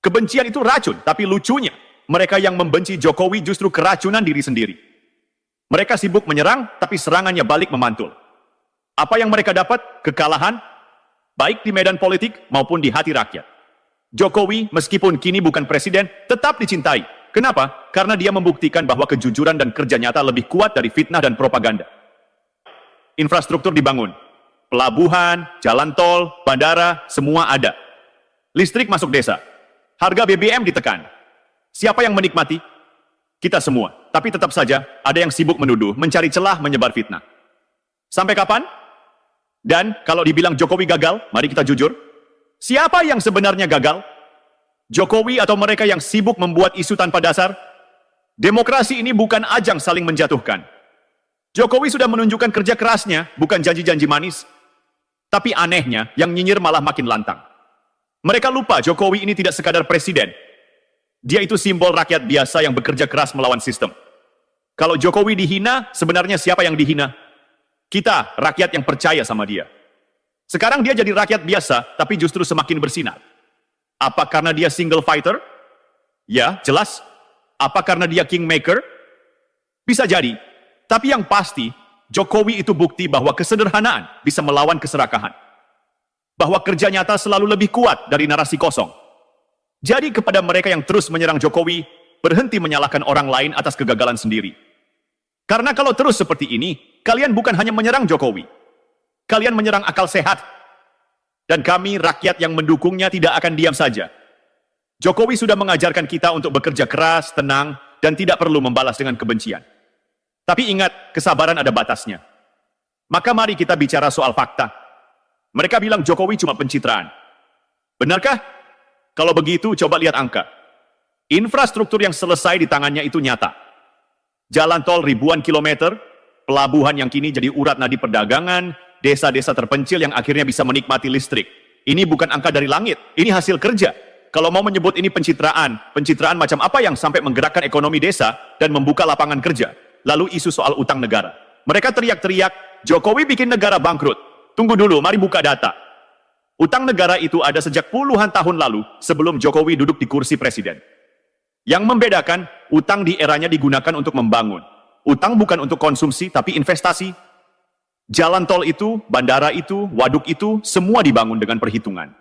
Kebencian itu racun, tapi lucunya, mereka yang membenci Jokowi justru keracunan diri sendiri. Mereka sibuk menyerang, tapi serangannya balik memantul. Apa yang mereka dapat? Kekalahan, baik di medan politik maupun di hati rakyat. Jokowi, meskipun kini bukan presiden, tetap dicintai. Kenapa? Karena dia membuktikan bahwa kejujuran dan kerja nyata lebih kuat dari fitnah dan propaganda. Infrastruktur dibangun. Pelabuhan, jalan tol, bandara, semua ada. Listrik masuk desa. Harga BBM ditekan. Siapa yang menikmati? Kita semua. Tapi tetap saja, ada yang sibuk menuduh, mencari celah, menyebar fitnah. Sampai kapan? Dan kalau dibilang Jokowi gagal, mari kita jujur. Siapa yang sebenarnya gagal? Jokowi atau mereka yang sibuk membuat isu tanpa dasar? Demokrasi ini bukan ajang saling menjatuhkan. Jokowi sudah menunjukkan kerja kerasnya, bukan janji-janji manis. Tapi anehnya, yang nyinyir malah makin lantang. Mereka lupa Jokowi ini tidak sekadar presiden. Dia itu simbol rakyat biasa yang bekerja keras melawan sistem. Kalau Jokowi dihina, sebenarnya siapa yang dihina? Kita, rakyat yang percaya sama dia. Sekarang dia jadi rakyat biasa, tapi justru semakin bersinar. Apa karena dia single fighter? Ya, jelas. Apa karena dia kingmaker? Bisa jadi. Tapi yang pasti, Jokowi itu bukti bahwa kesederhanaan bisa melawan keserakahan. Bahwa kerja nyata selalu lebih kuat dari narasi kosong. Jadi kepada mereka yang terus menyerang Jokowi, berhenti menyalahkan orang lain atas kegagalan sendiri. Karena kalau terus seperti ini, kalian bukan hanya menyerang Jokowi. Kalian menyerang akal sehat. Dan kami, rakyat yang mendukungnya, tidak akan diam saja. Jokowi sudah mengajarkan kita untuk bekerja keras, tenang, dan tidak perlu membalas dengan kebencian. Tapi ingat, kesabaran ada batasnya. Maka mari kita bicara soal fakta. Mereka bilang Jokowi cuma pencitraan. Benarkah? Kalau begitu, coba lihat angka. Infrastruktur yang selesai di tangannya itu nyata. Jalan tol ribuan kilometer, pelabuhan yang kini jadi urat nadi perdagangan, desa-desa terpencil yang akhirnya bisa menikmati listrik. Ini bukan angka dari langit, ini hasil kerja. Kalau mau menyebut ini pencitraan, pencitraan macam apa yang sampai menggerakkan ekonomi desa dan membuka lapangan kerja? Lalu isu soal utang negara. Mereka teriak-teriak, Jokowi bikin negara bangkrut. Tunggu dulu, mari buka data. Utang negara itu ada sejak puluhan tahun lalu sebelum Jokowi duduk di kursi presiden. Yang membedakan, utang di eranya digunakan untuk membangun. Utang bukan untuk konsumsi, tapi investasi. Jalan tol itu, bandara itu, waduk itu, semua dibangun dengan perhitungan.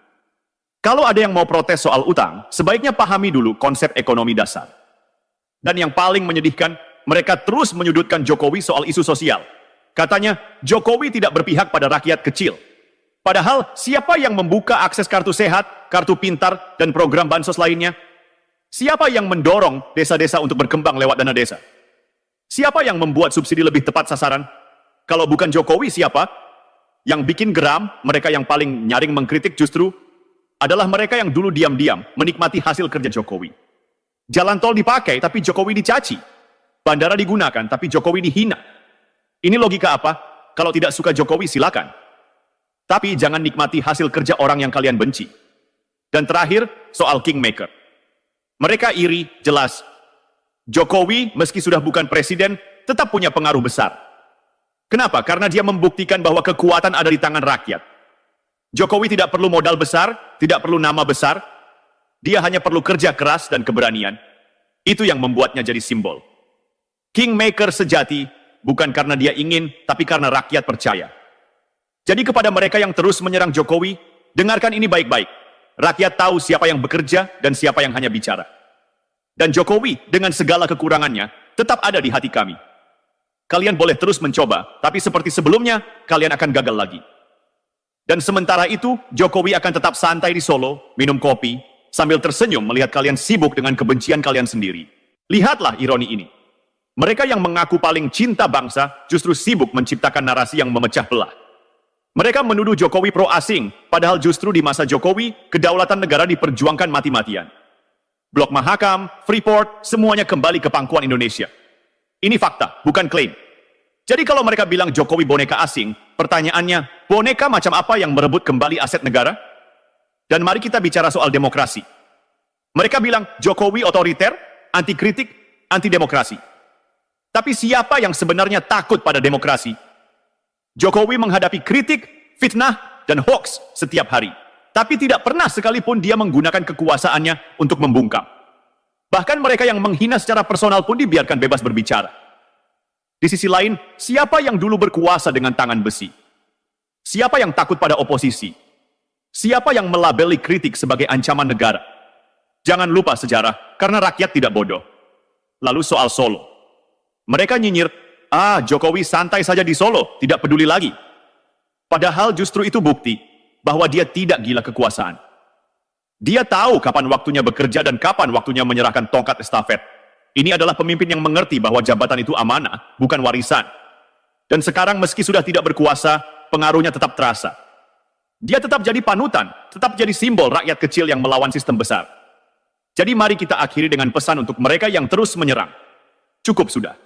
Kalau ada yang mau protes soal utang, sebaiknya pahami dulu konsep ekonomi dasar. Dan yang paling menyedihkan, mereka terus menyudutkan Jokowi soal isu sosial. Katanya, Jokowi tidak berpihak pada rakyat kecil. Padahal, siapa yang membuka akses kartu sehat, kartu pintar, dan program bansos lainnya? Siapa yang mendorong desa-desa untuk berkembang lewat dana desa? Siapa yang membuat subsidi lebih tepat sasaran? Kalau bukan Jokowi, siapa? Yang bikin geram, mereka yang paling nyaring mengkritik justru adalah mereka yang dulu diam-diam menikmati hasil kerja Jokowi. Jalan tol dipakai, tapi Jokowi dicaci. Bandara digunakan, tapi Jokowi dihina. Ini logika apa? Kalau tidak suka Jokowi, silakan. Tapi jangan nikmati hasil kerja orang yang kalian benci. Dan terakhir, soal kingmaker. Mereka iri, jelas. Jokowi, meski sudah bukan presiden, tetap punya pengaruh besar. Kenapa? Karena dia membuktikan bahwa kekuatan ada di tangan rakyat. Jokowi tidak perlu modal besar, tidak perlu nama besar. Dia hanya perlu kerja keras dan keberanian. Itu yang membuatnya jadi simbol. Kingmaker sejati, bukan karena dia ingin, tapi karena rakyat percaya. Jadi kepada mereka yang terus menyerang Jokowi, dengarkan ini baik-baik. Rakyat tahu siapa yang bekerja dan siapa yang hanya bicara. Dan Jokowi, dengan segala kekurangannya, tetap ada di hati kami. Kalian boleh terus mencoba, tapi seperti sebelumnya, kalian akan gagal lagi. Dan sementara itu, Jokowi akan tetap santai di Solo, minum kopi, sambil tersenyum melihat kalian sibuk dengan kebencian kalian sendiri. Lihatlah ironi ini. Mereka yang mengaku paling cinta bangsa, justru sibuk menciptakan narasi yang memecah belah. Mereka menuduh Jokowi pro-asing, padahal justru di masa Jokowi, kedaulatan negara diperjuangkan mati-matian. Blok Mahakam, Freeport, semuanya kembali ke pangkuan Indonesia. Ini fakta, bukan klaim. Jadi kalau mereka bilang Jokowi boneka asing, pertanyaannya, boneka macam apa yang merebut kembali aset negara? Dan mari kita bicara soal demokrasi. Mereka bilang Jokowi otoriter, anti kritik, anti demokrasi. Tapi siapa yang sebenarnya takut pada demokrasi? Jokowi menghadapi kritik, fitnah, dan hoax setiap hari. tapi tidak pernah sekalipun dia menggunakan kekuasaannya untuk membungkam. Bahkan mereka yang menghina secara personal pun dibiarkan bebas berbicara. Di sisi lain, siapa yang dulu berkuasa dengan tangan besi? Siapa yang takut pada oposisi? Siapa yang melabeli kritik sebagai ancaman negara? Jangan lupa sejarah, karena rakyat tidak bodoh. Lalu soal Solo. Mereka nyinyir, Jokowi santai saja di Solo, tidak peduli lagi. Padahal justru itu bukti bahwa dia tidak gila kekuasaan. Dia tahu kapan waktunya bekerja dan kapan waktunya menyerahkan tongkat estafet. Ini adalah pemimpin yang mengerti bahwa jabatan itu amanah, bukan warisan. Dan sekarang meski sudah tidak berkuasa, pengaruhnya tetap terasa. Dia tetap jadi panutan, tetap jadi simbol rakyat kecil yang melawan sistem besar. Jadi mari kita akhiri dengan pesan untuk mereka yang terus menyerang. Cukup sudah.